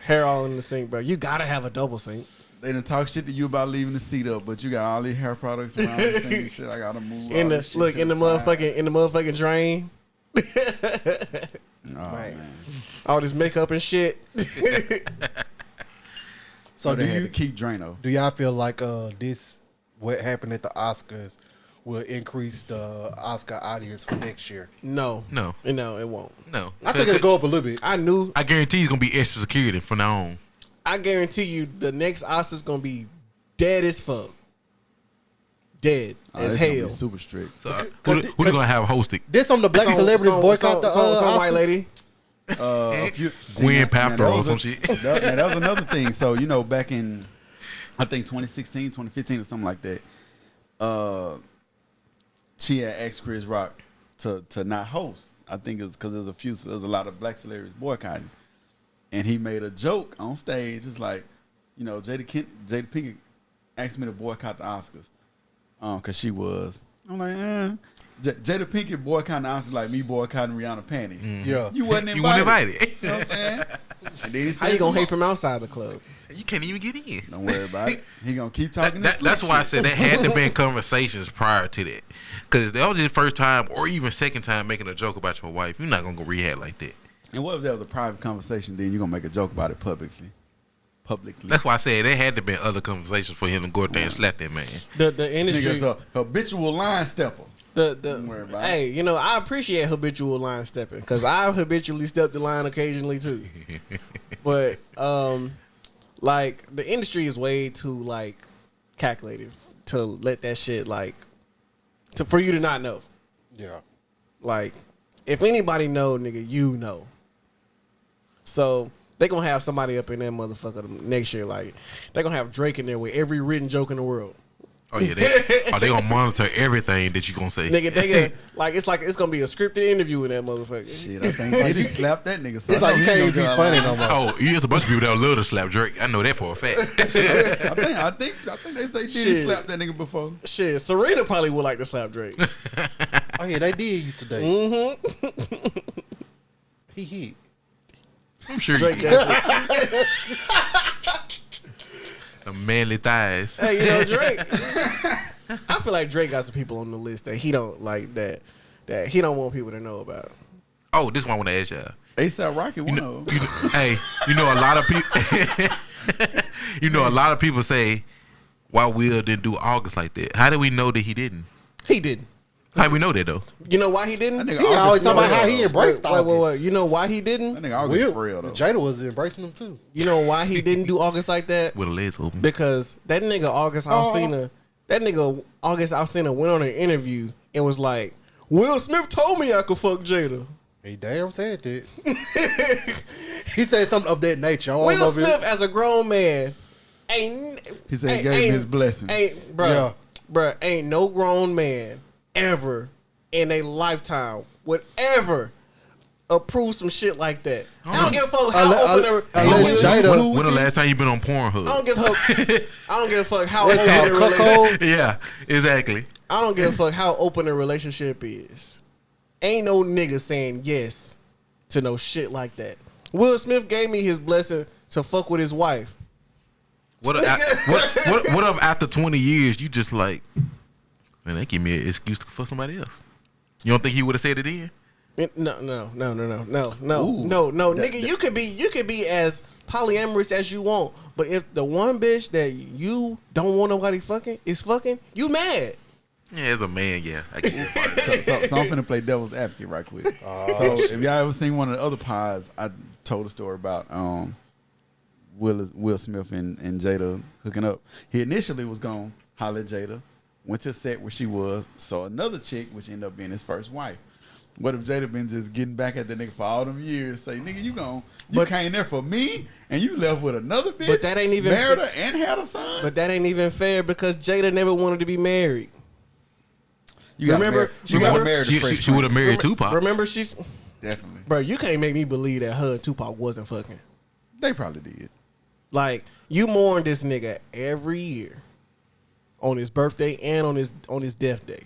Hair all in the sink, bro. You gotta have a double sink. They done talk shit to you about leaving the seat up, but you got all these hair products around the sink and shit. I gotta move. In all the this shit look to in the side. motherfucking drain. Oh man. All this makeup and shit. So Do you keep Drano? do y'all feel like this what happened at the Oscars will increase the Oscar audience for next year? No, No. it won't. No. I think it'll go up a little bit. I knew. I guarantee he's gonna be extra security from now on. I guarantee you, the next Oscar's gonna be dead as fuck. Dead as It's gonna be hell. super strict. So, who they gonna have hosted? Did some of the black celebrities boycott the some white Oscars? lady. A few, Gwen now, Paltrow that or was some a- shit. That was another thing. So, back in, I think 2016, 2015 or something like that, she had asked Chris Rock to not host. I think it's because there's a lot of black celebrities boycotting. And he made a joke on stage. It's like, Jada Pinkett asked me to boycott the Oscars. Because she was. I'm like, Jada Pinkett boycotting the Oscars like me boycotting Rihanna panties. Yeah. You wasn't invited. You weren't invited. You know what I'm saying? And then he How said you gonna some hate from outside the club? You can't even get in. Don't worry about it. He gonna keep talking. That's why I said there had to be conversations prior to that, because that was his first time or even second time making a joke about your wife. You're not gonna go rehab like that. And what if that was a private conversation? Then you're gonna make a joke about it publicly. That's why I said there had to be other conversations for him to go out there and slap that man. The This industry. nigga's a habitual line stepper. Don't worry about hey, I appreciate habitual line stepping because I habitually step the line occasionally too. But like the industry is way too like calculated to let that shit for you to not know. Yeah. Like if anybody know, nigga, you know. So they gonna have somebody up in that motherfucker next year. Like they gonna have Drake in there with every written joke in the world. Oh yeah, they gonna monitor everything that you gonna say. Nigga, it's gonna be a scripted interview in that motherfucker. Shit, I think Diddy slapped that nigga. So It's like you can't even be funny no more. Oh, there's a bunch of people that love to slap Drake. I know that for a fact. I think they say Diddy Shit. slapped that nigga before. Shit, Serena probably would like to slap Drake. Oh yeah, they did used to date. Mm-hmm. He hit. I'm sure Drake, you that the manly thighs. hey, Drake. I feel like Drake got some people on the list that he don't like that he don't want people to know about. Oh, this one I want to ask y'all. ASAP Rocky one of them. Hey, a lot of people. A lot of people say why Will didn't do August like that. How do we know that he didn't? He didn't. How do we know that though? You know why he didn't? That nigga He always August talking about frail, how he though. embraced August. Wait. You know why he didn't? That nigga August Will, frail though. Jada was embracing him too. You know why he didn't do August like that? With the legs open. Because that nigga August Alsina went on an interview and was like, Will Smith told me I could fuck Jada. He damn said that. He said something of that nature. I don't know Will if it- Smith, as a grown man, ain't. He said he gave him his blessing. Ain't, Yeah. bruh, ain't no grown man ever in a lifetime would ever approve some shit like that. I don't give a fuck how open unless Jada- When the last time you been on Pornhub? I don't give a fuck how It's open called the relationship. cuckold. Yeah, exactly. I don't give a fuck how open the relationship is. Ain't no nigga saying yes to no shit like that. Will Smith gave me his blessing to fuck with his wife. What if after 20 years you just like, man, they give me an excuse to fuck somebody else? You don't think he would have said it then? No, nigga. You could be as polyamorous as you want, but if the one bitch that you don't want nobody fucking is fucking, you mad. Yeah, as a man, yeah. I get it. So I'm finna play devil's advocate right quick. So if y'all ever seen one of the other pods, I told a story about Will Smith and Jada hooking up. He initially was gonna holler at Jada, went to a set where she was, saw another chick, which ended up being his first wife. What if Jada been just getting back at the nigga for all them years? Say, nigga, you came there for me, and you left with another bitch. But that ain't even married her and had a son. But that ain't even fair because Jada never wanted to be married. You got remember- married. She got married. to Fresh She would have Prince. married Tupac. Remember, she's Definitely. bro. You can't make me believe that her and Tupac wasn't fucking. They probably did. Like you mourn this nigga every year on his birthday and on his death day.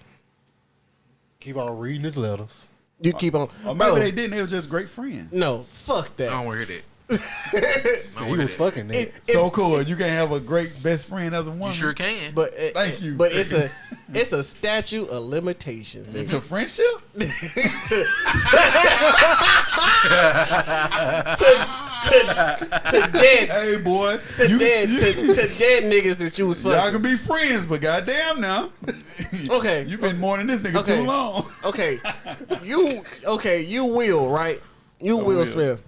Keep on reading his letters. You keep on. Or maybe Bro, they didn't. They were just great friends. no, fuck I that. don't want to hear that. He was fucking that. So cool. You can have a great best friend as a woman. You sure can. But Thank you. But it's a statute of limitations. Nigga. To friendship? to dead Hey, boys. to dead niggas that you was Y'all fucking. can be friends, but goddamn now. Okay. You've been mourning this nigga Okay. too long. Okay, you will, right? You will, will. Smith.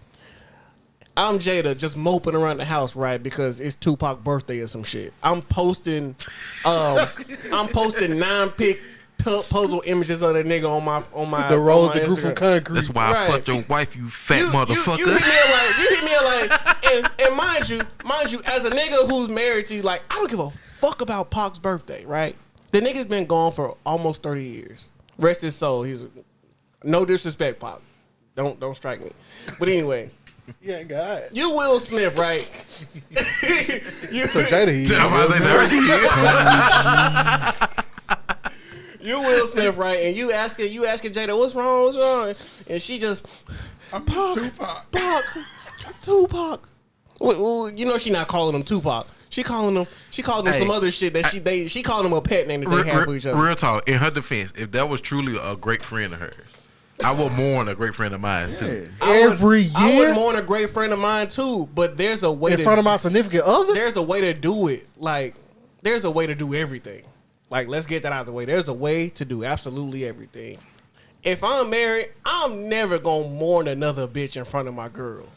I'm Jada, just moping around the house, right? Because it's Tupac's birthday or some shit. I'm posting 9-pic puzzle images of that nigga on my The rose on my that grew from Instagram. concrete. That's why Right. I fucked your wife, you fat You motherfucker. hit me up like, and mind you, as a nigga who's married to you, like, I don't give a fuck about Pac's birthday, right? The nigga's been gone for almost 30 years. Rest his soul. He's no disrespect, Pac. Don't strike me. But anyway, Yeah, God. you Will Smith, right? So Jada, he I'm about to say, there You Will Smith, right? And you asking Jada, what's wrong? And she just I'm Tupac. Tupac. Well, you know she not calling him Tupac. She calling him Hey, some other shit that she called him a pet name that they have for each other. Real talk. In her defense, if that was truly a great friend of hers, I would mourn a great friend of mine too. every I would year mourn a great friend of mine too, but there's a way in front of my significant other. there's a way to do it. Like there's a way to do everything. Like let's get that out of the way. There's a way to do absolutely everything. If I'm married, I'm never gonna mourn another bitch in front of my girl.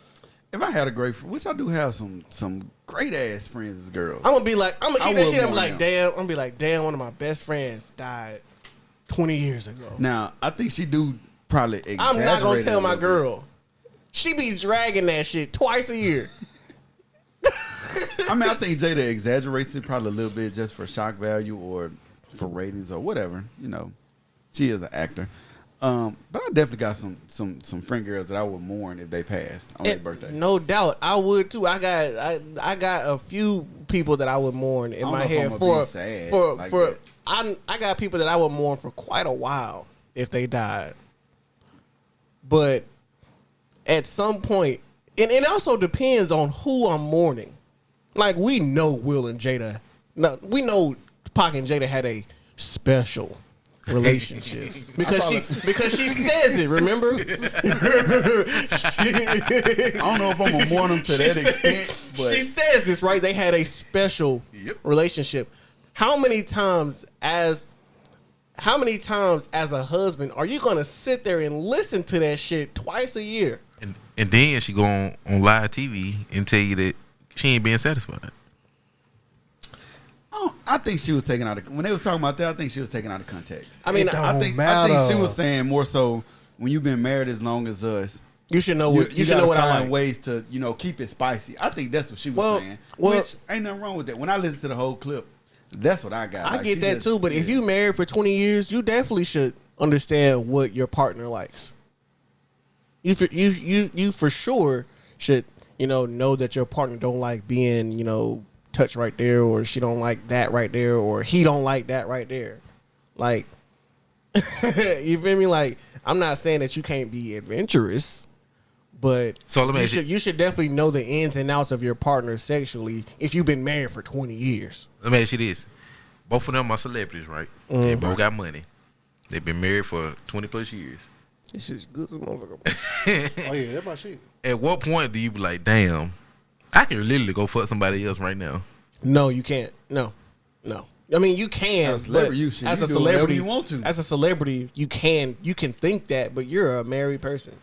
If I had a great friend, which I do have some great ass friends as girls. I'm gonna keep I that would shit. I'm mourn like, them. damn. I'm gonna be like, damn. One of my best friends died 20 years ago. Now, I think she do probably exaggerate I'm not gonna it tell a my little bit. girl. She be dragging that shit twice a year. I mean, I think Jada exaggerates it probably a little bit just for shock value or for ratings or whatever. You know, she is an actor. But I definitely got some friend girls that I would mourn if they passed on their birthday. No doubt, I would too. I got a few people that I would mourn in don't my know if head I'ma for be sad for like for. that. I got people that I would mourn for quite a while if they died. But at some point, and it also depends on who I'm mourning. Like we know Will and Jada. No, we know Pac and Jada had a special relationship because she says it. Remember? I don't know if I'm gonna mourn them to that extent, but she says this, right? They had a special relationship. how many times as a husband are you gonna sit there and listen to that shit twice a year? And then she go on live TV and tell you that she ain't being satisfied. Oh, I think she was taken out of when they was talking about that. I think she was taken out of context. I mean, I think she was saying more so when you've been married as long as us. You should know what you should know what I like. Ways to keep it spicy. I think that's what she was saying. Which ain't nothing wrong with that. When I listen to the whole clip, that's what I got. I get that too. But if you married for 20 years, you definitely should understand what your partner likes. You for sure should know that your partner don't like being touched right there, or she don't like that right there, or he don't like that right there. Like, you feel me? Like, I'm not saying that you can't be adventurous, but so let me you should definitely know the ins and outs of your partner sexually if you've been married for 20 years. Let me ask you this. Both of them are celebrities, right? Mm-hmm. They both got money. They've been married for 20 plus years. This is good as a motherfucker. Oh yeah, that's my shit. At what point do you be like, damn, I can literally go fuck somebody else right now? No, you can't. No. I mean, you can. As a celebrity, you want to. As a celebrity, you can think that, but you're a married person.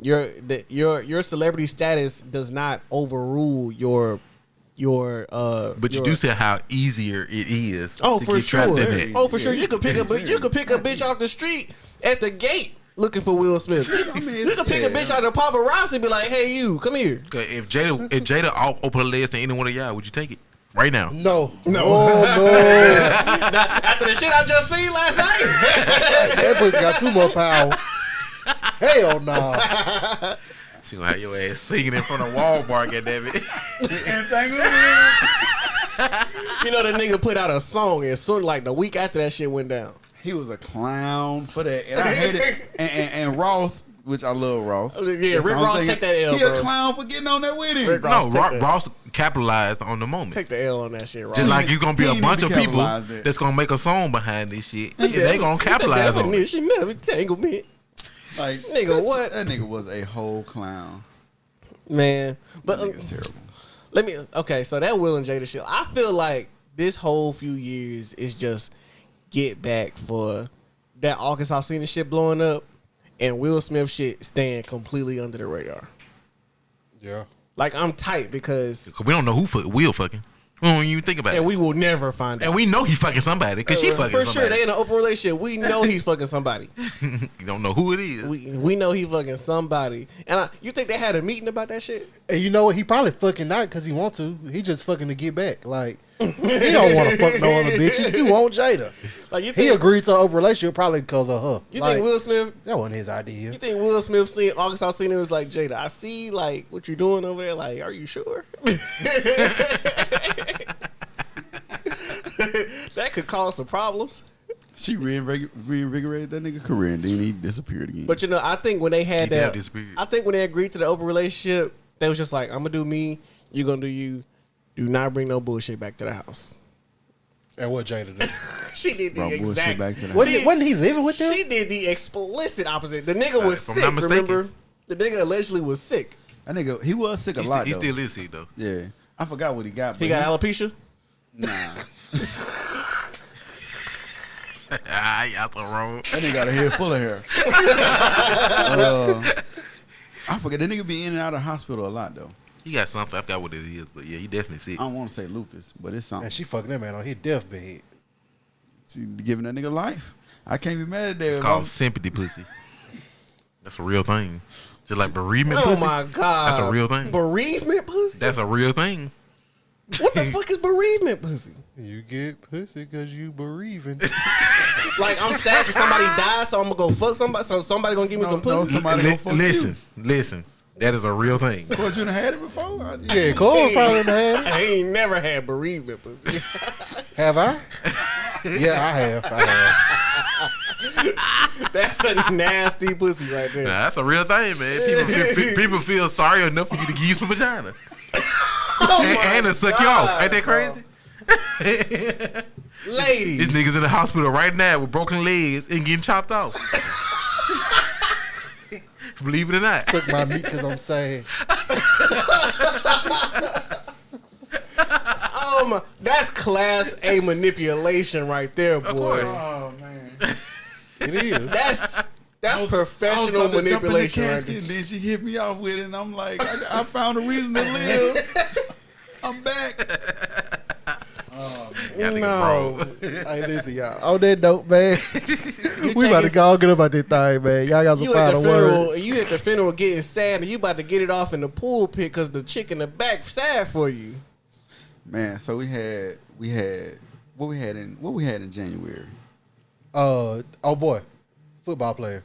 Your celebrity status does not overrule your. But you do see how easier it is. Oh, to for get trapped sure. in it. Oh, for sure. You could pick a bitch off the street at the gate looking for Will Smith. You can pick a bitch out of the paparazzi and be like, "Hey, you, come here." If Jada open her legs to any one of y'all, would you take it right now? No. After the shit I just seen last night, that pussy got too much power. Hell no. She gonna have your ass singing in front of Walmart, goddammit. The nigga put out a song and soon like the week after that shit went down. He was a clown for that, and I hate it. And Ross, which I love Ross. Yeah, Rick Ross take that L. He a clown for getting on that with him. Ross capitalized on the moment. Take the L on that shit, Ross. Just like you gonna be a bunch of people that's gonna make a song behind this shit. They gonna capitalize on it. She never entanglement. Like, nigga, what? That nigga was a whole clown. Man, but that nigga's terrible. So that Will and Jada shit, I feel like this whole few years is just get back for that Arkansas City shit blowing up and Will Smith shit staying completely under the radar. Yeah. Like, I'm tight because we don't know who Will fucking. We don't even think about it. And we will never find out. And we know he fucking somebody because she fucking for somebody. For sure, they in an open relationship. We know he's fucking somebody. You don't know who it is. We know he fucking somebody. And you think they had a meeting about that shit? And you know what? He probably fucking not because he want to. He just fucking to get back. Like, he don't want to fuck no other bitches. He want Jada. Like, he agreed to an open relationship probably because of her. You think Will Smith? That wasn't his idea. You think Will Smith seen Arkansas City was like, Jada, I see like what you're doing over there. Like, are you sure? That could cause some problems. She reinvigorated that nigga career and then he disappeared again. But I think when they had that, I think when they agreed to the open relationship, they was just like, I'm gonna do me, you gonna do you. Do not bring no bullshit back to the house. And what Jada did? She did the exact. Back to the wasn't he living with them? She did the explicit opposite. The nigga was sick. Remember, the nigga allegedly was sick. That nigga, he was sick a lot. He still is sick though. Yeah, I forgot what he got. He got alopecia. Nah. Y'all so wrong. That nigga got a head full of hair. I forget. That nigga be in and out of hospital a lot though. He got something. I forgot what it is, but yeah, he definitely sick. I don't want to say lupus, but it's something. And she fucking that man on his deathbed. She giving that nigga life. I can't be mad at that. It's called sympathy pussy. That's a real thing. Just like bereavement pussy. Oh my god. That's a real thing. Bereavement pussy? That's a real thing. What the fuck is bereavement pussy? You get pussy because you bereaving. Like, I'm sad that somebody died, so I'm gonna go fuck somebody. So somebody gonna give me some pussy. Somebody gonna fuck you. Listen. That is a real thing. Cole, you done had it before? Yeah, Cole probably done had it. I ain't never had bereavement pussy. Have I? Yeah, I have. That's a nasty pussy right there. Nah, that's a real thing, man. People feel sorry enough for you to give you some vagina. And to suck you off. Ain't that crazy? Ladies. These niggas in the hospital right now with broken legs and getting chopped off. Believe it or not. Suck my meat because I'm sad. That's class A manipulation right there, boy. Of course. Oh man. It is. That's professional I was about to jump in the manipulation. Right casket, there. and then she hit me off with it, and I'm like, I found a reason to live. I'm back. Y'all niggas No. broke. Hey, listen, y'all. On that note, man, we about to go get about this thing, man. Y'all got some You at the final funeral, words. you at the funeral getting sad, and you about to get it off in the pulpit because the chick in the back sad for you. Man, so we had what we had in January. Oh boy, football player.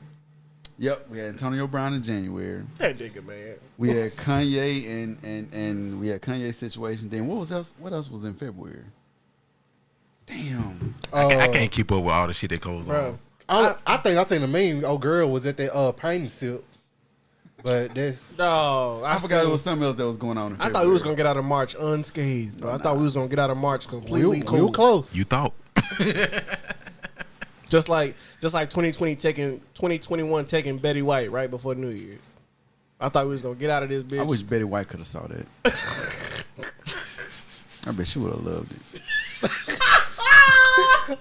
Yep, we had Antonio Brown in January. That nigga, man. We had Kanye and we had Kanye's situation. Then what else was in February? Damn. I can't keep up with all the shit that goes Bro, on. I think I seen the meme. Old girl was at that painting sip, but that's no, I forgot it was something else that was going on in I February. thought we was gonna get out of March unscathed, bro. I thought we was gonna get out of March completely we cool. were close. You thought. Just like 2021 taking Betty White right before New Year's. I thought we was gonna get out of this bitch. I wish Betty White could have saw that. I bet she would have loved it.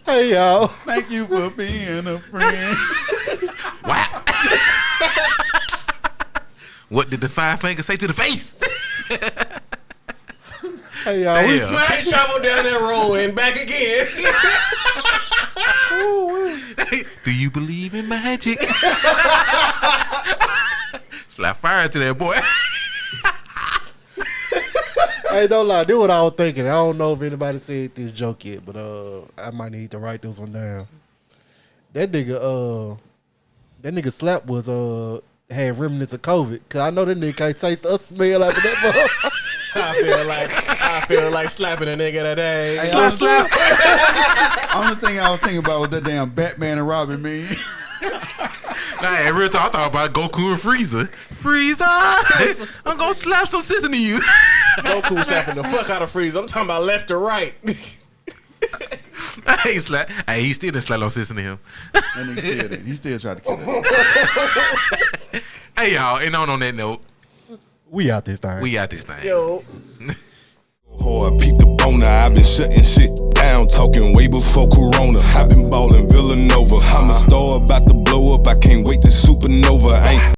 Hey y'all, Thank you for being a friend. Wow. What did the five fingers say to the face? hey y'all. We, Damn. I traveled down that road and back again. Do you believe in magic? Slap fire to that boy. hey, don't lie. Do what I was thinking. I don't know if anybody said this joke yet, but I might need to write this one down. That nigga Slap was had remnants of COVID. Cause I know that nigga can't taste or smell after that. I feel like slapping a nigga today. Hey, Slap, slap. Only thing I was thinking about was that damn Batman and Robin meme. Nah, in real talk, I thought about Goku and Frieza. Frieza! I'm gonna slap some sense into you. Goku slapping the fuck out of Freeze. I'm talking about left to right. He slap. Hey, he still didn't slap no sense into him. And he still tried to kill him. Hey, y'all, and on that note, We out this time. we got this thing. Yo. Hard, peep the boner. I've been shutting shit down, talking way before Corona. I've been ballin' Villanova. I'm a star about to blow up. I can't wait to supernova. Ain't